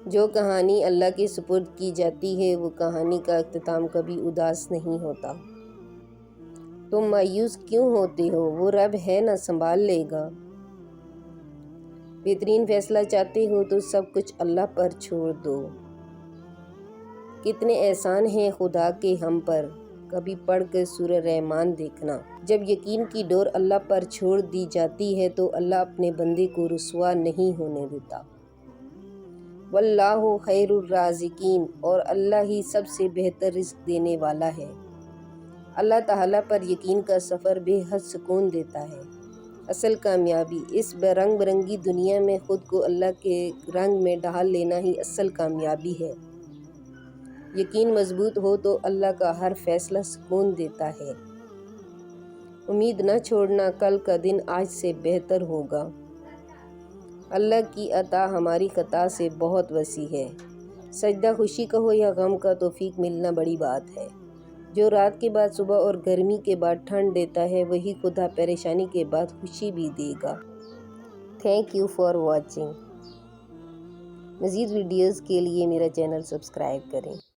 جو کہانی اللہ کے سپرد کی جاتی ہے وہ کہانی کا اختتام کبھی اداس نہیں ہوتا۔ تم مایوس کیوں ہوتے ہو؟ وہ رب ہے نا، سنبھال لے گا۔ بہترین فیصلہ چاہتے ہو تو سب کچھ اللہ پر چھوڑ دو۔ کتنے احسان ہیں خدا کے ہم پر، کبھی پڑھ کر سورہ رحمان دیکھنا۔ جب یقین کی ڈور اللہ پر چھوڑ دی جاتی ہے تو اللہ اپنے بندے کو رسوا نہیں ہونے دیتا۔ واللہ خیر الرازقین، اور اللہ ہی سب سے بہتر رزق دینے والا ہے۔ اللہ تعالیٰ پر یقین کا سفر بے حد سکون دیتا ہے۔ اصل کامیابی اس رنگ برنگی دنیا میں خود کو اللہ کے رنگ میں ڈھال لینا ہی اصل کامیابی ہے۔ یقین مضبوط ہو تو اللہ کا ہر فیصلہ سکون دیتا ہے۔ امید نہ چھوڑنا، کل کا دن آج سے بہتر ہوگا۔ اللہ کی عطا ہماری خطا سے بہت وسیع ہے۔ سجدہ خوشی کا ہو یا غم کا، توفیق ملنا بڑی بات ہے۔ جو رات کے بعد صبح اور گرمی کے بعد ٹھنڈ دیتا ہے وہی خدا پریشانی کے بعد خوشی بھی دے گا۔ Thank you for watching. مزید ویڈیوز کے لیے میرا چینل سبسکرائب کریں۔